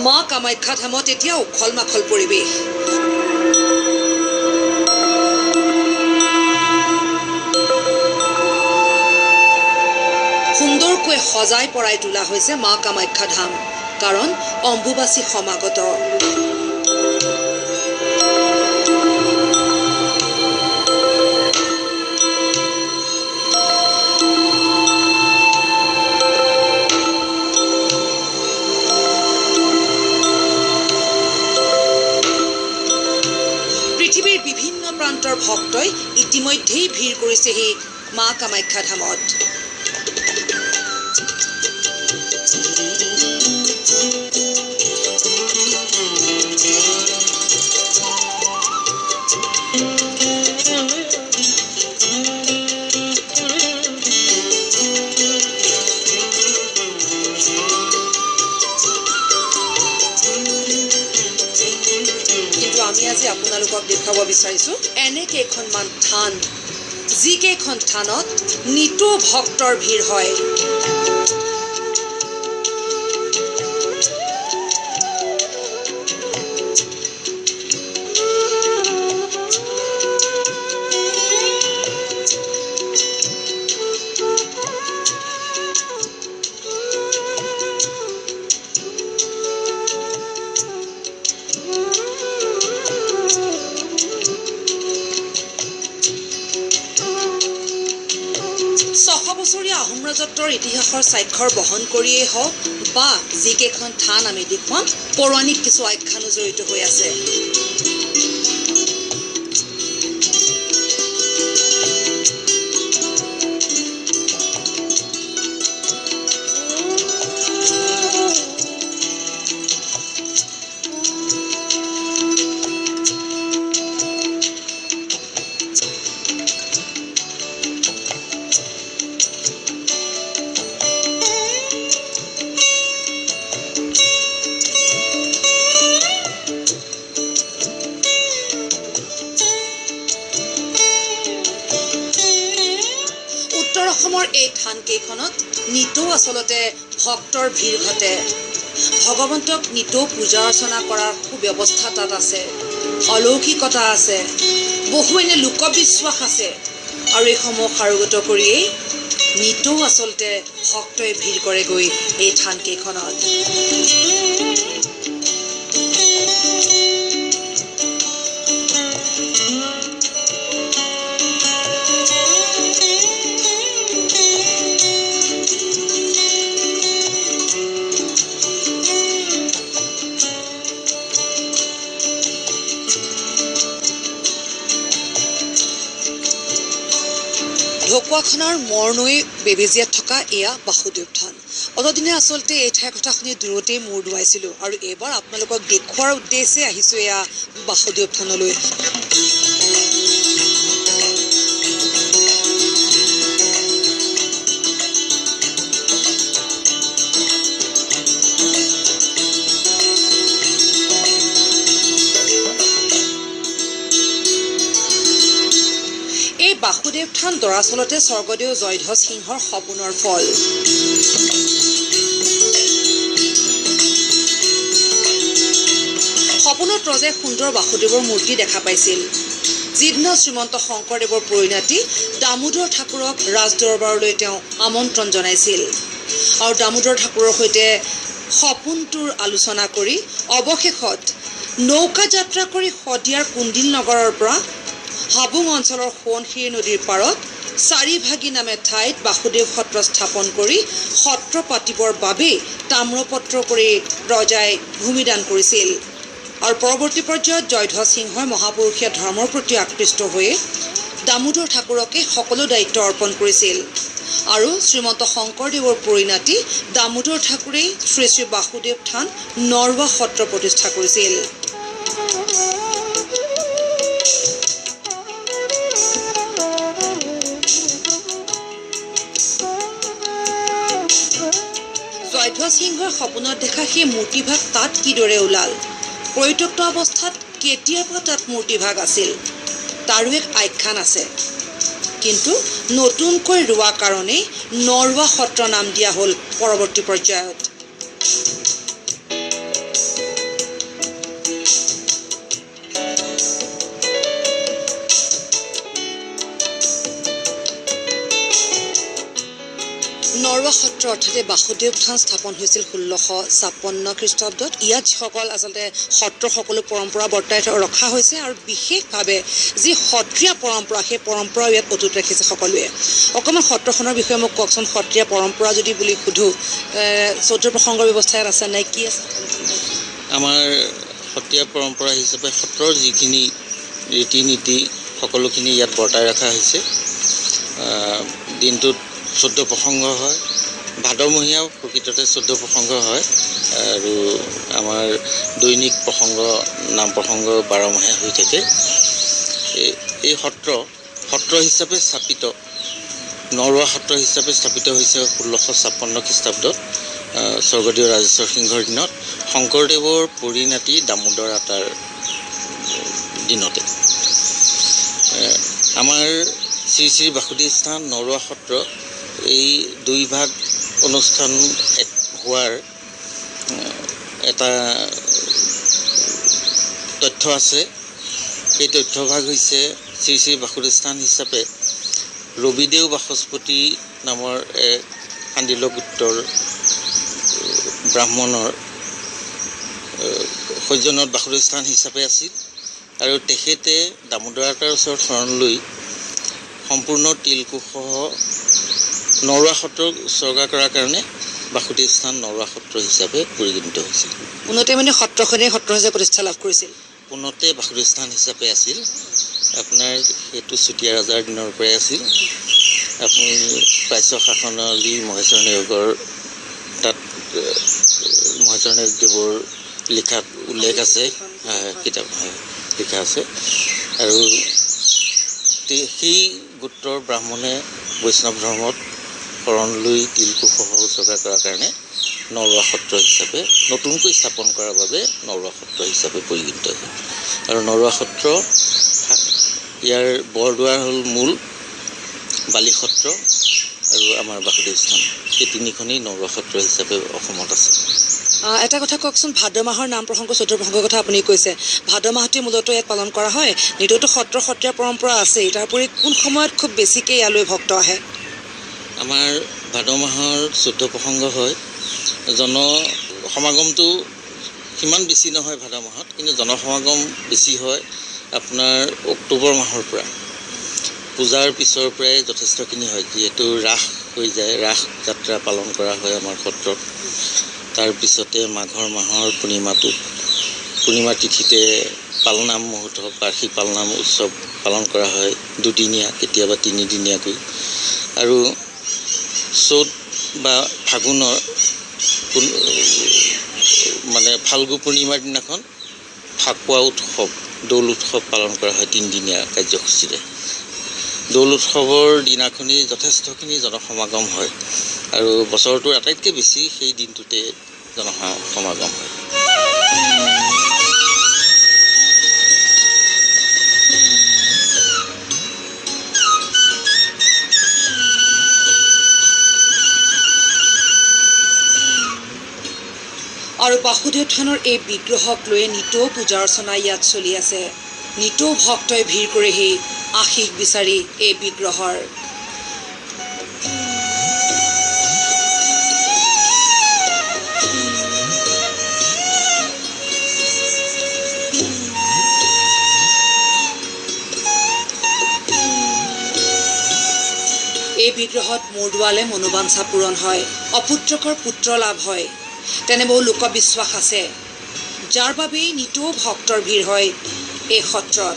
মা কামাখ্যা ধামত এতিয়া উখল মাখল পৰিৱেশ। সুন্দৰকৈ সজাই পৰাই তোলা হৈছে মা কামাখ্যা ধাম, কাৰণ অম্বুবাচী সমাগত। পৃথিৱীৰ বিভিন্ন প্ৰান্তৰ ভক্তই ইতিমধ্যেই ভিৰ কৰিছেহি মা কামাখ্যা ধামত। আমি আজি আপোনালোকক দেখাব বিচাৰিছো এনে কেইখনমান থান, যিকেইখন থানত নিতৌ ভক্তৰ ভিৰ হয়। বছৰীয়া আহোম ৰাজত্বৰ ইতিহাসৰ স্বাক্ষৰ বহন কৰিয়েই হওক বা যিকেইখন থান আমি দেখুৱাম, পৌৰাণিক কিছু আখ্যানো জড়িত হৈ আছে। অসমৰ এই থান কেইখনত নিতৌ আচলতে ভক্তৰ ভিৰ ঘটে। ভগৱন্তক নিতৌ পূজা অৰ্চনা কৰাৰ সুব্যৱস্থা তাত আছে, অলৌকিকতা আছে, বহু এনে লোকবিশ্বাস আছে, আৰু এইসমূহ সাৰোগত কৰিয়েই নিতৌ আচলতে ভক্তই ভিৰ কৰেগৈ এই থান কেইখনত। ঢকুৱাখানাৰ মৰনৈ বেবেজীয়াত থকা এয়া বাসুদেৱ থান। অতদিনে আচলতে এই ঠাইৰ কথা শুনি দূৰতেই মূৰ দোৱাইছিলোঁ, আৰু এইবাৰ আপোনালোকক দেখুৱাৰ উদ্দেশ্যে আহিছোঁ এয়া বাসুদেৱ থানলৈ। বাসুদেৱ থান দৰাচলতে স্বৰ্গদেউ জয়ধ্বজ সিংহৰ সপোনৰ ফল। সপোনত ৰজাই সুন্দৰ বাসুদেৱৰ মূৰ্তি দেখা পাইছিল, যিদিনা শ্ৰীমন্ত শংকৰদেৱৰ পৰিণাতি দামোদৰ ঠাকুৰক ৰাজদৰবাৰলৈ তেওঁ আমন্ত্ৰণ জনাইছিল, আৰু দামোদৰ ঠাকুৰৰ সৈতে সপোনটোৰ আলোচনা কৰি অৱশেষত নৌকা যাত্ৰা কৰি শদিয়াৰ কুণ্ডিল নগৰৰ পৰা হাবুং অঞ্চলৰ সোৱণশিৰি নদীৰ পাৰত চাৰিভাগী নামে ঠাইত বাসুদেৱ সত্ৰ স্থাপন কৰি সত্ৰ পাতিবৰ বাবে তাম্ৰপত্ৰ কৰি ৰজাই ভূমিদান কৰিছিল। আৰু পৰৱৰ্তী পৰ্যায়ত জয়ধ্বজ সিংহই মহাপুৰুষীয়া ধৰ্মৰ প্ৰতি আকৃষ্ট হৈয়ে দামোদৰ ঠাকুৰকে সকলো দায়িত্ব অৰ্পণ কৰিছিল, আৰু শ্ৰীমন্ত শংকৰদেৱৰ পৰিণাতি দামোদৰ ঠাকুৰেই শ্ৰী শ্ৰী বাসুদেৱ থান নৰৱা সত্ৰ প্ৰতিষ্ঠা কৰিছিল। জয়ধ্বজ সিংহই সপোনত দেখা সেই মূৰ্তিভাগ তাত কিদৰে ওলাল, পৰিত্যক্ত অৱস্থাত কেতিয়াৰ পৰা তাত মূৰ্তিভাগ আছিল, তাৰো এক আখ্যান আছে। কিন্তু নতুনকৈ ৰোৱা কাৰণেই নৰৱা সত্ৰ নাম দিয়া হ'ল পৰৱৰ্তী পৰ্যায়ত। নৰৱা সত্ৰ অৰ্থাৎ বাসুদেৱ থান স্থাপন হৈছিল 1656 খ্ৰীষ্টাব্দত। ইয়াত যিসকল আচলতে সত্ৰৰ সকলো পৰম্পৰা বৰ্তাই ৰখা হৈছে আৰু বিশেষভাৱে যি সত্ৰীয়া পৰম্পৰা সেই পৰম্পৰা ইয়াত অটুট ৰাখিছে সকলোৱে। অকণমান সত্ৰখনৰ বিষয়ে মোক কওকচোন, সত্ৰীয়া পৰম্পৰা যদি বুলি সোধোঁ, চৌধ প্ৰসংগৰ ব্যৱস্থা ইয়াত আছে নাই, কি আছে? আমাৰ সত্ৰীয়া পৰম্পৰা হিচাপে সত্ৰৰ যিখিনি ৰীতি নীতি সকলোখিনি ইয়াত বৰ্তাই ৰখা হৈছে। দিনটোত 14 প্ৰসংগ হয়, ভাদমহীয়া প্ৰকৃততে 14 প্ৰসংগ হয় আৰু আমাৰ দৈনিক প্ৰসংগ নাম প্ৰসংগ 12 মাহে হৈ থাকে। এই সত্ৰ হিচাপে স্থাপিত, নৰৱা সত্ৰ হিচাপে স্থাপিত হৈছে 1656 খ্ৰীষ্টাব্দত স্বৰ্গদেউ ৰাজেশ্বৰ সিংহৰ দিনত, শংকৰদেৱৰ পৰিণাতি দামোদৰ আতাৰ দিনতে। আমাৰ শ্ৰী শ্ৰী বাসুদেৱ স্থান নৰৱা সত্ৰ এই দুই ভাগ অনুষ্ঠান হোৱাৰ এটা তথ্য আছে। সেই তথ্যভাগ হৈছে শ্ৰী শ্ৰী বাসুদেৱ স্থান হিচাপে ৰবিদেউ বাসস্পতি নামৰ এক কাণ্ডিল্য গোত্ৰৰ ব্ৰাহ্মণৰ সৈজনত বাসুদেৱ স্থান হিচাপে আছিল আৰু তেখেতে দামোদৰ আতাৰ ওচৰত শৰণ লৈ সম্পূৰ্ণ তিলকুসহ নৰৱা সত্ৰক উৎসৰ্গা কৰাৰ কাৰণে বাসুদেৱ স্থান নৰৱা সত্ৰ হিচাপে পৰিগণিত হৈছিল। পোনতে মানে সত্ৰখনেই সত্ৰ হিচাপে প্ৰতিষ্ঠা লাভ কৰিছিল। পোনতে বাসুদেৱ স্থান হিচাপে আছিল। আপোনাৰ সেইটো চুতীয়া ৰজাৰ দিনৰ পৰাই আছিল। আপুনি প্ৰাচ্য শাসনাৱলী মহেশ্বৰ নেওগৰ তাত মহেশ্বৰ নেওগদেৱৰ লিখাত উল্লেখ আছে, কিতাপ লিখা আছে। আৰু সেই গোত্ৰৰ ব্ৰাহ্মণে বৈষ্ণৱ ধৰ্মত শৰণ লৈ তিলকুসহ উৎসৰ্গা কৰাৰ কাৰণে নৰৱা সত্ৰ হিচাপে নতুনকৈ স্থাপন কৰাৰ বাবে নৰৱা সত্ৰ হিচাপে পৰিগণিত হয়। আৰু নৰৱা সত্ৰ ইয়াৰ বৰদুৱাৰ হ'ল মূল, বালি সত্ৰ আৰু আমাৰ বাসুদেৱ স্থান, এই তিনিখনেই নৰৱা সত্ৰ হিচাপে অসমত আছে। এটা কথা কওকচোন, ভাদ মাহৰ নাম প্ৰসংগ চৌধ প্ৰসংগৰ কথা আপুনি কৈছে, ভাদ মাহটি মূলতঃ ইয়াত পালন কৰা হয়। নিতৌতো সত্ৰীয়া পৰম্পৰা আছেই, তাৰোপৰি কোন সময়ত খুব বেছিকৈ ইয়ালৈ ভক্ত আহে? আমাৰ ভাদ মাহৰ 14 প্ৰসংগ হয়। জনসমাগমটো সিমান বেছি নহয় ভাদ মাহত, কিন্তু জনসমাগম বেছি হয় আপোনাৰ অক্টোবৰ মাহৰ পৰা। পূজাৰ পিছৰ পৰাই যথেষ্টখিনি হয়, যিহেতু ৰাস হৈ যায়, ৰাস যাত্ৰা পালন কৰা হয় আমাৰ সত্ৰত। তাৰপিছতে মাঘৰ মাহৰ পূৰ্ণিমা তিথিতে পালনাম মুহূৰ্ত, বাৰ্ষিক পালনাম উৎসৱ পালন কৰা হয়, দুদিনীয়া কেতিয়াবা 3 দিনীয়াকৈ। আৰু চ'ত বা ফাগুনৰ মানে ফাল্গু পূৰ্ণিমাৰ দিনাখন ফাকুৱা উৎসৱ, দৌল উৎসৱ পালন কৰা হয় 3 দিনীয়া কাৰ্যসূচীৰে। দৌল উৎসৱৰ দিনাখনি যথেষ্টখিনি জনসমাগম হয় আৰু বছৰটোৰ আটাইতকৈ বেছি সেই দিনটোতে জনসমাগম হয়। আৰু বাসুদেৱ থানৰ এই বিগ্ৰহক লৈ নিতৌ পূজা অৰ্চনা ইয়াত চলি আছে। নিতৌ ভক্তই ভিৰ কৰেহি আশীষ বিচাৰি এই বিগ্ৰহৰ। এই বিগ্ৰহত মূৰদোৱালে মনোবাঞ্ছা পূৰণ হয়, অপুত্ৰকৰ পুত্ৰ লাভ হয়, তেনে বহু লোকবিশ্বাস আছে, যাৰ বাবেই নিতৌ ভক্তৰ ভিৰ হয় এই সত্ৰত।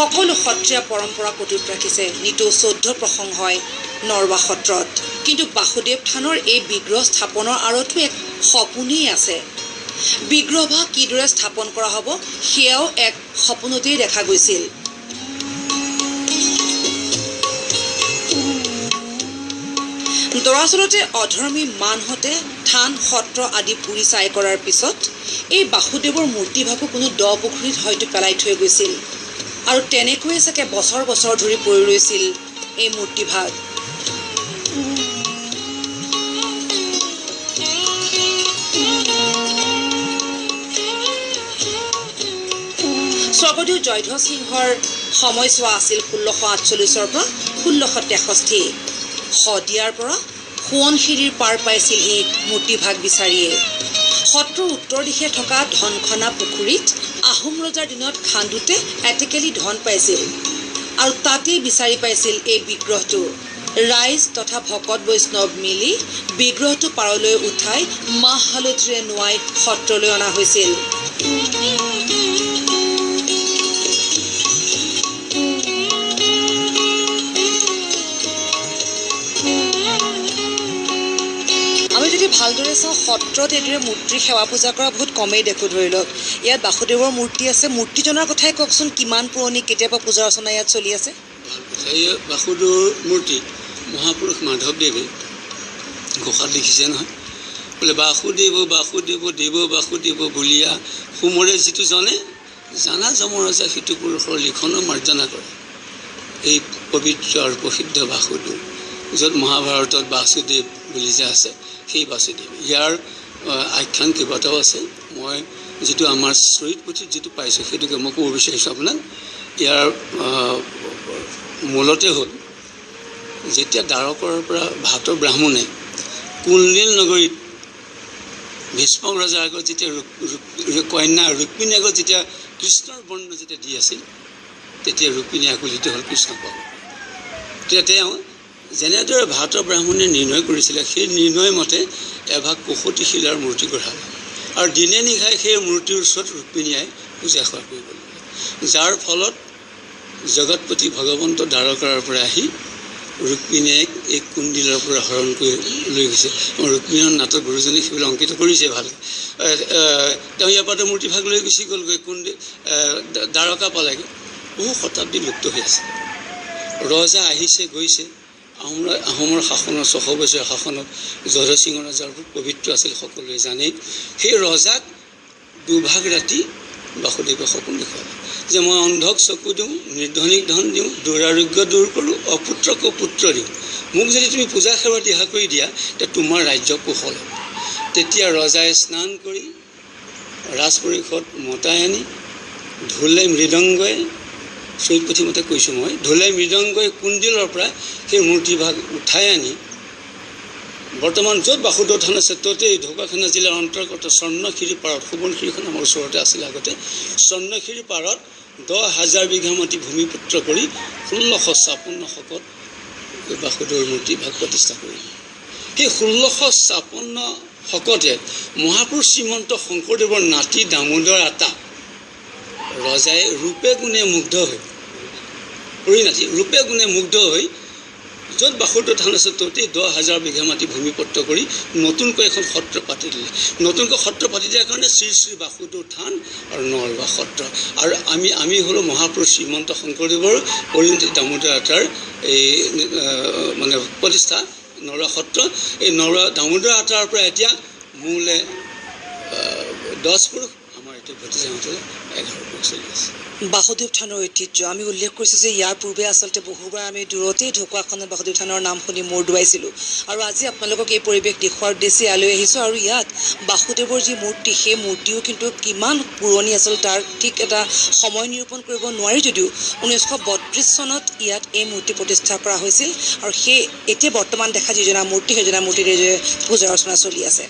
সকলো সত্ৰীয়া পৰম্পৰা অটুট ৰাখিছে। নিতৌ 14 প্ৰসংগ হয় নৰৱা সত্ৰত। কিন্তু বাসুদেৱ থানৰ এই বিগ্ৰহ স্থাপনৰ আঁৰতো এক সপোনেই আছে। বিগ্ৰহ বা কিদৰে স্থাপন কৰা হ'ব সেয়াও এক সপোনতেই দেখা গৈছিল। দৰাচলতে অধৰ্মী মানহঁতে থান সত্ৰ আদি পুৰি চাই কৰাৰ পিছত এই বাসুদেৱৰ মূৰ্তিভাগো কোনো দ পুখুৰীত হয়তো পেলাই থৈ গৈছিল আৰু তেনেকৈয়ে চাগে বছৰ বছৰ ধৰি পৰি ৰৈছিল এই মূৰ্তিভাগ। স্বৰ্গদেউ জয়ধ্বজ সিংহৰ সময়ছোৱা আছিল 1648 পৰা 1663। শদিয়াৰ পৰা সোৱণশিৰিৰ পাৰ পাইছিল এই মূৰ্তিভাগ বিচাৰিয়ে। সত্ৰৰ উত্তৰ দিশে থকা ধনখনা পুখুৰীত আহোম ৰজাৰ দিনত খান্দোতে এটেকেলি ধন পাইছিল আৰু তাতেই বিচাৰি পাইছিল এই বিগ্ৰহটো। ৰাইজ তথা ভকত বৈষ্ণৱ মিলি বিগ্ৰহটো পাৰলৈ উঠাই মাহ হালধিৰে নোৱাই সত্ৰলৈ অনা হৈছিল। আমি যদি ভালদৰে চাওঁ সত্ৰত এইদৰে মূৰ্তিৰ সেৱা পূজা কৰা বহুত কমেই দেখোঁ। ধৰি লওক ইয়াত বাসুদেৱৰ মূৰ্তি আছে। মূৰ্তিজনৰ কথাই কওকচোন, কিমান পুৰণি, কেতিয়াবা পূজা অৰ্চনা ইয়াত চলি আছে? বাসুদেৱৰ মূৰ্তি মহাপুৰুষ মাধৱদেৱে ঘোষাত লিখিছে নহয়, বোলে বাসুদেৱ বাসুদেৱ দেৱ বাসুদেৱ বুলিয়া সোমৰে যিটো জনে জানা যমৰজা সিটো পুৰুষৰ লিখনৰ মাৰ্জনা কৰে। এই পবিত্ৰ আৰু প্ৰসিদ্ধ বাসুদেৱ, য'ত মহাভাৰতত বাসুদেৱ বুলি যে আছে সেই বাসুদেৱ। ইয়াৰ আখ্যান কেইবাটাও আছে। মই যিটো আমাৰ চৰিত পুথিত যিটো পাইছোঁ সেইটোকে মই ক'ব বিচাৰিছোঁ আপোনাক। ইয়াৰ মূলতে হ'ল যেতিয়া দ্বাৰকৰ পৰা ভাত ব্ৰাহ্মণে কুলনীল নগৰীত ভীষ্মক ৰজাৰ আগত যেতিয়া কন্যা ৰুক্মিণী আগত যেতিয়া কৃষ্ণৰ বৰ্ণ যেতিয়া দি আছিল, তেতিয়া ৰুক্মিণী আকুলিত হ'ল কৃষ্ণক পাব। তেতিয়া তেওঁ যেনেদৰে ভাত ব্ৰাহ্মণে নিৰ্ণয় কৰিছিলে সেই নিৰ্ণয় মতে এভাগ ৬৫ শিলাৰ মূৰ্তি গঢ়ালে আৰু দিনে নিশাই সেই মূৰ্তিৰ ওচৰত ৰুক্মিণীয়ে পূজা সেৱা কৰিব লাগে। যাৰ ফলত জগতপতি ভগৱন্ত দ্বাৰকাৰ পৰা আহি ৰুক্মিণীয়ে এই কুণ্ডিলৰ পৰা হৰণ কৰি লৈ গৈছে। ৰুক্মিণীৰ নাটক গুৰুজনে সেইবিলাক অংকিত কৰিছে ভালকৈ। তেওঁ ইয়াৰ পৰা মূৰ্তিভাগ লৈ গুচি গ'লগৈ, দ্বাৰকা পালেগৈ। বহু শতাব্দী লুপ্ত হৈ আছে। ৰজা আহিছে গৈছে। আহোমৰ শাসনৰ ৬০০ বছৰীয়া শাসনত জয়ধ্বজ ৰজাৰ পবিত্ৰ আছিল, সকলোৱে জানেই। সেই ৰজাক দুভাগ ৰাতি বাসুদেৱে সপোন দেখুৱালে যে মই অন্ধক চকু দিওঁ, নিৰ্ধনিক ধন দিওঁ, দুৰাৰোগ্য দূৰ কৰোঁ, অপুত্ৰক পুত্ৰ দিওঁ। মোক যদি তুমি পূজা সেৱা দিহা কৰি দিয়া তেতিয়া তোমাৰ ৰাজ্য কুশল হ'ব। তেতিয়া ৰজাই স্নান কৰি ৰাজ পৰিষদ মতাই আনি ঢোলে মৃদংগই, চৰিত পুথিমতে কৈছোঁ মই, ঢোলে মৃদংগই কুণ্ডিলৰ পৰা সেই মূৰ্তিভাগ উঠাই আনি বৰ্তমান য'ত বাসুদেৱ থান আছে ত'তেই ঢকুৱাখানা জিলাৰ অন্তৰ্গত স্বৰ্ণশিৰি পাৰত, সোৱণশিৰিখন আমাৰ ওচৰতে আছিল আগতে, স্বৰ্ণশিৰি পাৰত 10,000 বিঘা মাটি ভূমিপুত্ৰ কৰি 1656 শকত বাসুদেৱৰ মূৰ্তিভাগ প্ৰতিষ্ঠা কৰিলে। সেই 1656 শকতে মহাপুৰুষ শ্ৰীমন্ত শংকৰদেৱৰ নাতি দামোদৰ আতা ৰজাই ৰূপে গুণে মুগ্ধ হৈ, পৰিণাতি ৰূপে গুণে মুগ্ধ হৈ য'ত বাসুদেৱ থান আছে ত'তেই 10,000 বিঘা মাটি ভূমিপুত্ৰ কৰি নতুনকৈ এখন সত্ৰ পাতি দিলে। নতুনকৈ সত্ৰ পাতি দিয়াৰ কাৰণে শ্ৰী শ্ৰী বাসুদেৱ থান আৰু নৰৱা সত্ৰ। আৰু আমি হ'লোঁ মহাপুৰুষ শ্ৰীমন্ত শংকৰদেৱৰ পৰিণতি দামোদৰ আতাৰ এই মানে প্ৰতিষ্ঠা নৰৱা সত্ৰ। এই নৰৱা দামোদৰ আতাৰ পৰা এতিয়া মোলে 10 পুৰুষ, আমাৰ এতিয়া ভতিজাহঁতে 11 পুৰুষ চলি আছে। বাসুদেৱ থানৰ ঐতিহ্য আমি উল্লেখ কৰিছোঁ যে ইয়াৰ পূৰ্বে আচলতে বহুবাৰ আমি দূৰতেই ঢকুৱাখানাত বাসুদেৱ থানৰ নাম শুনি মূৰ দোৱাইছিলোঁ। আৰু আজি আপোনালোকক এই পৰিৱেশ দেখুওৱাৰ উদ্দেশ্যে ইয়ালৈ আহিছোঁ। আৰু ইয়াত বাসুদেৱৰ যি মূৰ্তি, সেই মূৰ্তিও কিন্তু কিমান পুৰণি আছিল তাৰ ঠিক এটা সময় নিৰূপণ কৰিব নোৱাৰি, যদিও 1932 চনত ইয়াত এই মূৰ্তি প্ৰতিষ্ঠা কৰা হৈছিল। আৰু সেই এতিয়া বৰ্তমান দেখা যিজনা মূৰ্তি, সেইজনা মূৰ্তিৰে পূজা অৰ্চনা চলি আছে।